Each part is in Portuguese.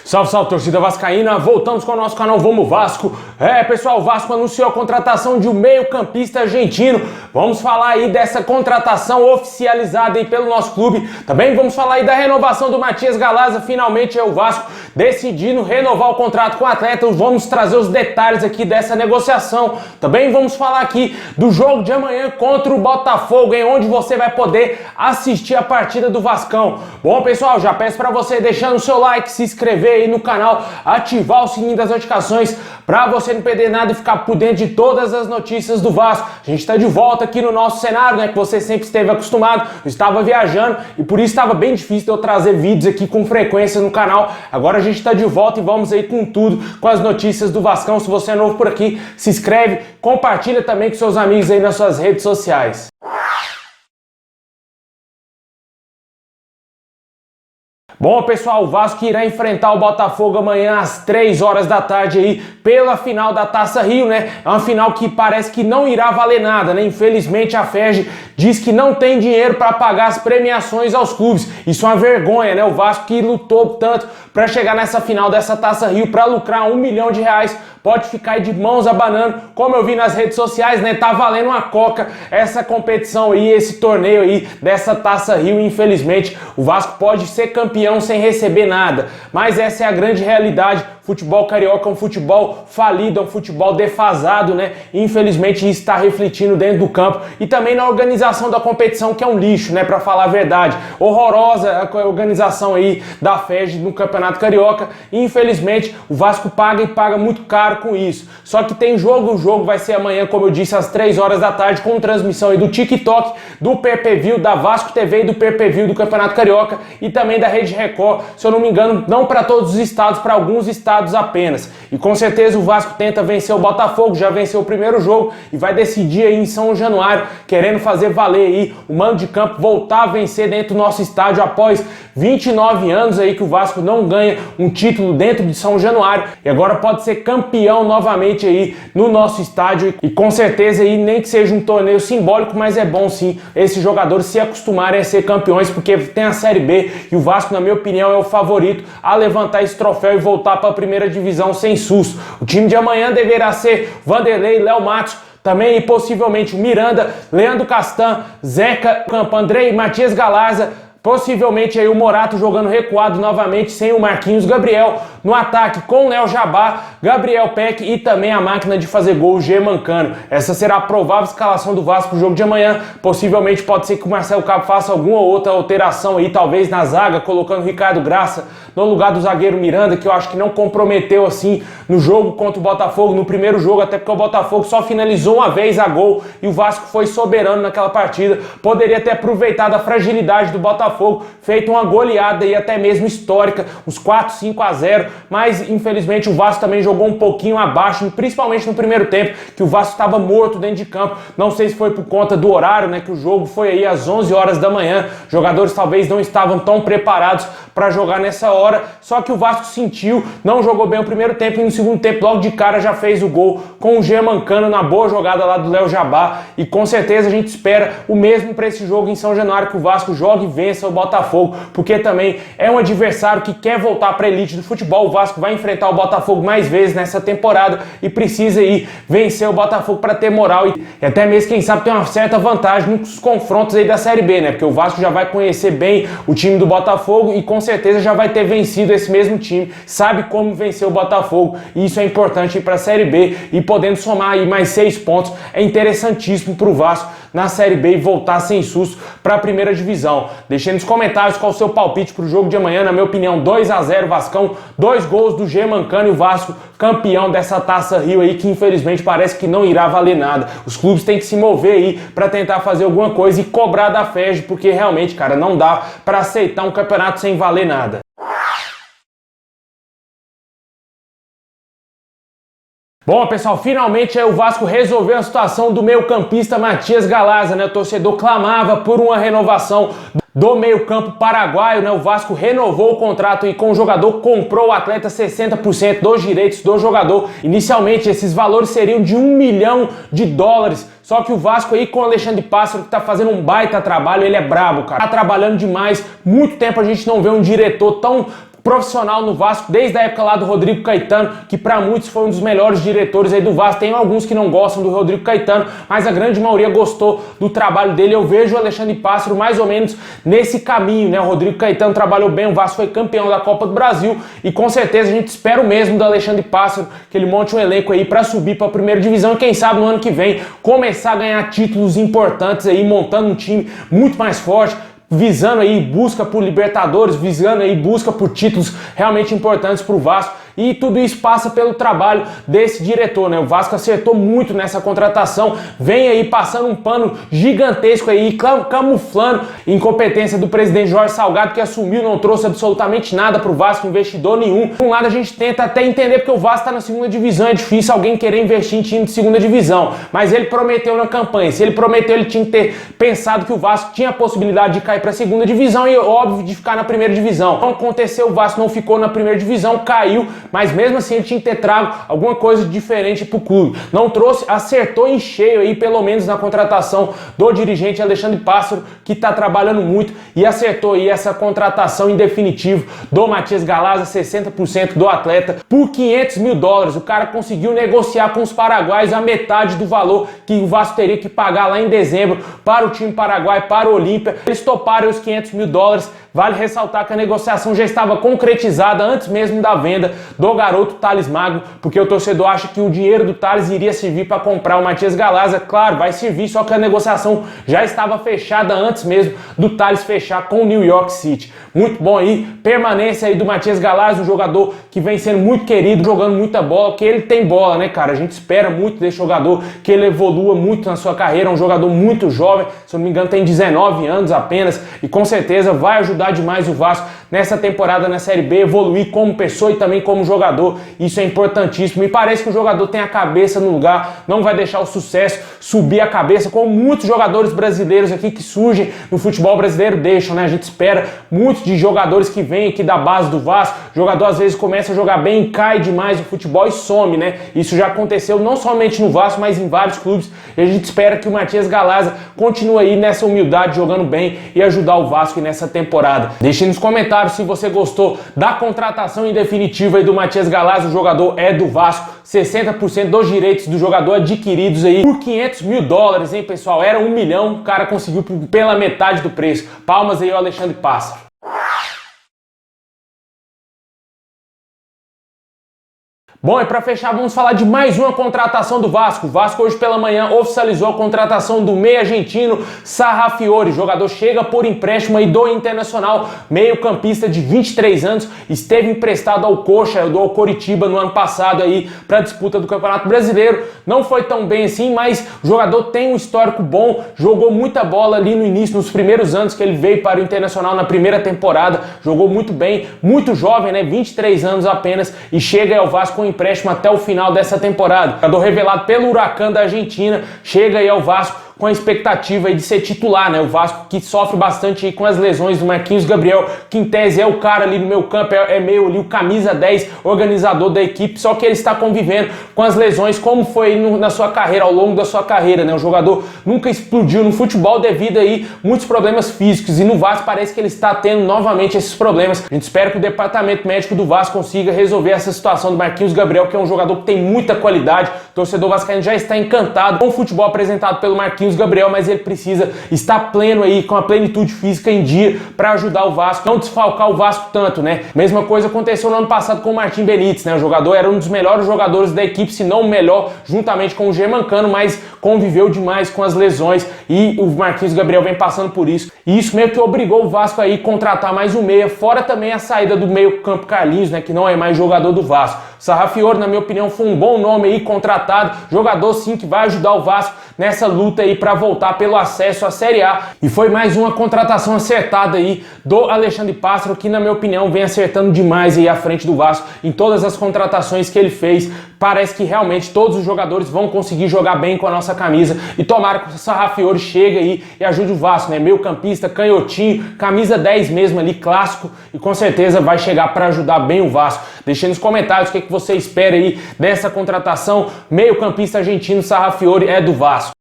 Salve, salve, torcida vascaína, voltamos com o nosso canal Vamos Vasco. Pessoal, o Vasco anunciou a contratação de um meio-campista argentino. Vamos falar aí dessa contratação oficializada aí pelo nosso clube. Também vamos falar aí da renovação do Matias Galaza. Finalmente é o Vasco decidindo renovar o contrato com o atleta. Vamos trazer os detalhes aqui dessa negociação. Também vamos falar aqui do jogo de amanhã contra o Botafogo, em onde você vai poder assistir a partida do Vascão. Bom, pessoal, já peço para você deixando o seu like, se inscrever aí no canal, ativar o sininho das notificações para você não perder nada e ficar por dentro de todas as notícias do Vasco. A gente está de volta aqui no nosso cenário, né, que você sempre esteve acostumado. Eu estava viajando e por isso estava bem difícil de eu trazer vídeos aqui com frequência no canal. Agora a gente está de volta e vamos aí com tudo, com as notícias do Vascão. Se você é novo por aqui, se inscreve, compartilha também com seus amigos aí nas suas redes sociais. Bom, pessoal, o Vasco irá enfrentar o Botafogo amanhã às 3 horas da tarde aí pela final da Taça Rio, né? É uma final que parece que não irá valer nada, né? Infelizmente a FERJ diz que não tem dinheiro para pagar as premiações aos clubes. Isso é uma vergonha, né? O Vasco que lutou tanto para chegar nessa final dessa Taça Rio para lucrar R$1 milhão pode ficar aí de mãos abanando. Como eu vi nas redes sociais, né? Tá valendo uma coca essa competição aí, esse torneio aí dessa Taça Rio. Infelizmente o Vasco pode ser campeão sem receber nada, mas essa é a grande realidade. Futebol carioca é um futebol falido, é um futebol defasado, né? Infelizmente isso está refletindo dentro do campo e também na organização da competição, que é um lixo, né? Para falar a verdade, horrorosa a organização aí da FERJ no Campeonato Carioca. Infelizmente o Vasco paga e paga muito caro com isso. Só que tem jogo, o jogo vai ser amanhã, como eu disse, às 3 horas da tarde, com transmissão aí do TikTok, do PPV, da Vasco TV e do PPV do Campeonato Carioca e também da Rede Record, se eu não me engano, não para todos os estados, para alguns estados apenas. E com certeza o Vasco tenta vencer o Botafogo, já venceu o primeiro jogo e vai decidir aí em São Januário, querendo fazer valer aí o mando de campo, voltar a vencer dentro do nosso estádio após 29 anos aí que o Vasco não ganha um título dentro de São Januário e agora pode ser campeão novamente aí no nosso estádio e com certeza aí nem que seja um torneio simbólico, mas é bom sim esses jogadores se acostumarem a ser campeões, porque tem a Série B e o Vasco, na minha opinião, é o favorito a levantar esse troféu e voltar para a primeira divisão sem susto. O time de amanhã deverá ser Vanderlei, Léo Matos, também e possivelmente o Miranda, Leandro Castan, Zeca, Campo, Andrei, Matias Galaza, possivelmente aí o Morato jogando recuado novamente sem o Marquinhos Gabriel, no ataque com Léo Jabá, Gabriel Peck e também a máquina de fazer gol, o Germancano. Essa será a provável escalação do Vasco pro jogo de amanhã. Possivelmente pode ser que o Marcelo Cabo faça alguma outra alteração aí, talvez na zaga, colocando o Ricardo Graça no lugar do zagueiro Miranda, que eu acho que não comprometeu assim no jogo contra o Botafogo, no primeiro jogo, até porque o Botafogo só finalizou uma vez a gol e o Vasco foi soberano naquela partida. Poderia ter aproveitado a fragilidade do Botafogo, feito uma goleada aí até mesmo histórica, uns 4-5-0, mas infelizmente o Vasco também jogou um pouquinho abaixo, principalmente no primeiro tempo, que o Vasco estava morto dentro de campo. Não sei se foi por conta do horário, né, que o jogo foi aí às 11 horas da manhã, jogadores talvez não estavam tão preparados para jogar nessa hora, só que o Vasco sentiu, não jogou bem o primeiro tempo e no segundo tempo logo de cara já fez o gol com o Germancano na boa jogada lá do Léo Jabá e com certeza a gente espera o mesmo para esse jogo em São Januário, que o Vasco jogue e vença o Botafogo, porque também é um adversário que quer voltar para a elite do futebol. O Vasco vai enfrentar o Botafogo mais vezes nessa temporada e precisa ir vencer o Botafogo para ter moral e até mesmo, quem sabe, ter uma certa vantagem nos confrontos aí da Série B, né? Porque o Vasco já vai conhecer bem o time do Botafogo e com certeza já vai ter vencido esse mesmo time, sabe como vencer o Botafogo e isso é importante para a Série B e podendo somar aí mais 6 pontos é interessantíssimo para o Vasco na Série B e voltar sem susto para a primeira divisão. Deixe nos comentários qual o seu palpite para o jogo de amanhã. Na minha opinião, 2-0 Vascão, 2 gols do Germancano e o Vasco campeão dessa Taça Rio aí, que infelizmente parece que não irá valer nada. Os clubes têm que se mover aí para tentar fazer alguma coisa e cobrar da FERJ, porque realmente, cara, não dá para aceitar um campeonato sem valer nada. Bom, pessoal, finalmente o Vasco resolveu a situação do meio-campista Matias Galaza, né? O torcedor clamava por uma renovação do meio-campo paraguaio, né? O Vasco renovou o contrato e com o jogador comprou o atleta 60% dos direitos do jogador. Inicialmente esses valores seriam de $1 milhão. Só que o Vasco aí com o Alexandre Pássaro, que tá fazendo um baita trabalho, ele é brabo, cara. Tá trabalhando demais. Muito tempo a gente não vê um diretor tão profissional no Vasco, desde a época lá do Rodrigo Caetano, que para muitos foi um dos melhores diretores aí do Vasco. Tem alguns que não gostam do Rodrigo Caetano, mas a grande maioria gostou do trabalho dele. Eu vejo o Alexandre Pássaro mais ou menos nesse caminho, né? O Rodrigo Caetano trabalhou bem, o Vasco foi campeão da Copa do Brasil e com certeza a gente espera o mesmo do Alexandre Pássaro, que ele monte um elenco aí para subir para a primeira divisão e quem sabe no ano que vem começar a ganhar títulos importantes aí, montando um time muito mais forte, visando aí busca por Libertadores, visando aí busca por títulos realmente importantes para o Vasco. E tudo isso passa pelo trabalho desse diretor, né? O Vasco acertou muito nessa contratação, vem aí passando um pano gigantesco aí, camuflando incompetência do presidente Jorge Salgado, que assumiu, não trouxe absolutamente nada pro Vasco, investidor nenhum. Por um lado a gente tenta até entender porque o Vasco tá na segunda divisão, é difícil alguém querer investir em time de segunda divisão, mas ele prometeu na campanha, se ele prometeu ele tinha que ter pensado que o Vasco tinha a possibilidade de cair pra segunda divisão e óbvio de ficar na primeira divisão. Não aconteceu, o Vasco não ficou na primeira divisão, caiu, mas mesmo assim ele tinha que ter trago alguma coisa diferente pro clube. Não trouxe, acertou em cheio aí, pelo menos na contratação do dirigente Alexandre Pássaro, que tá trabalhando muito e acertou aí essa contratação em definitivo do Matias Galaza, 60% do atleta, por $500 mil. O cara conseguiu negociar com os paraguaios a metade do valor que o Vasco teria que pagar lá em dezembro para o time paraguaio, para o Olímpia. Eles toparam os $500 mil. Vale ressaltar que a negociação já estava concretizada antes mesmo da venda do garoto Thales Magno, porque o torcedor acha que o dinheiro do Thales iria servir para comprar o Matias Galaza. Claro, vai servir, só que a negociação já estava fechada antes mesmo do Thales fechar com o New York City. Muito bom aí, permanência aí do Matias Galaza, um jogador que vem sendo muito querido, jogando muita bola, que ele tem bola, né, cara? A gente espera muito desse jogador, que ele evolua muito na sua carreira, é um jogador muito jovem, se eu não me engano tem 19 anos apenas, e com certeza vai ajudar demais o Vasco nessa temporada na Série B, evoluir como pessoa e também como jogador. Isso é importantíssimo. Me parece que o jogador tem a cabeça no lugar, não vai deixar o sucesso subir a cabeça, como muitos jogadores brasileiros aqui que surgem no futebol brasileiro deixam, né? A gente espera muito de jogadores que vêm aqui da base do Vasco. O jogador às vezes começa a jogar bem, cai demais no futebol e some, né? Isso já aconteceu não somente no Vasco, mas em vários clubes. E a gente espera que o Matias Galaza continue aí nessa humildade, jogando bem e ajudar o Vasco nessa temporada. Deixe nos comentários se você gostou da contratação em definitiva aí do Matias Galaza. O jogador é do Vasco, 60% dos direitos do jogador adquiridos aí por $500 mil, hein, pessoal? Era 1 milhão, o cara conseguiu pela metade do preço. Palmas aí ao Alexandre Pássaro. Bom, e para fechar, vamos falar de mais uma contratação do Vasco. O Vasco hoje pela manhã oficializou a contratação do meio argentino Sarrafiori. O jogador chega por empréstimo aí do Internacional, meio-campista de 23 anos, esteve emprestado ao Coxa, do Coritiba no ano passado aí para a disputa do Campeonato Brasileiro. Não foi tão bem assim, mas o jogador tem um histórico bom, jogou muita bola ali no início, nos primeiros anos que ele veio para o Internacional na primeira temporada, jogou muito bem, muito jovem, né, 23 anos apenas, e chega ao Vasco com empréstimo até o final dessa temporada. Jogador revelado pelo Huracan da Argentina, chega aí ao Vasco com a expectativa aí de ser titular, né? O Vasco que sofre bastante aí com as lesões do Marquinhos Gabriel, que em tese é o cara ali no meio campo, é meio ali o camisa 10, organizador da equipe, só que ele está convivendo com as lesões, como foi na sua carreira, ao longo da sua carreira, né? O jogador nunca explodiu no futebol devido aí muitos problemas físicos, e no Vasco parece que ele está tendo novamente esses problemas. A gente espera que o departamento médico do Vasco consiga resolver essa situação do Marquinhos Gabriel, que é um jogador que tem muita qualidade. O torcedor vascaíno já está encantado com o futebol apresentado pelo Marquinhos Gabriel, mas ele precisa estar pleno aí, com a plenitude física em dia, para ajudar o Vasco, não desfalcar o Vasco tanto, né? Mesma coisa aconteceu no ano passado com o Martim Benítez, né? O jogador era um dos melhores jogadores da equipe, se não o melhor, juntamente com o Germancano, mas conviveu demais com as lesões e o Marquinhos Gabriel vem passando por isso. E isso meio que obrigou o Vasco aí a contratar mais um meia, fora também a saída do meio campo Carlinhos, né? Que não é mais jogador do Vasco. Sarrafiori, na minha opinião, foi um bom nome aí contratado, jogador sim que vai ajudar o Vasco nessa luta aí para voltar pelo acesso à Série A. E foi mais uma contratação acertada aí do Alexandre Pássaro, que na minha opinião vem acertando demais aí à frente do Vasco em todas as contratações que ele fez. Parece que realmente todos os jogadores vão conseguir jogar bem com a nossa camisa, e tomara que o Sarrafiori chegue aí e ajude o Vasco, né? Meio campista, canhotinho, camisa 10 mesmo ali, clássico, e com certeza vai chegar para ajudar bem o Vasco. Deixe nos comentários o que você espera aí dessa contratação. Meio campista argentino Sarrafiori é do Vasco.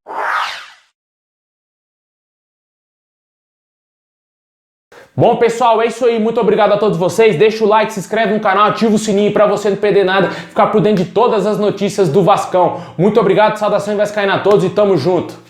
Bom, pessoal, é isso aí. Muito obrigado a todos vocês. Deixa o like, se inscreve no canal, ativa o sininho para você não perder nada, ficar por dentro de todas as notícias do Vascão. Muito obrigado, saudação vascaína a todos e tamo junto.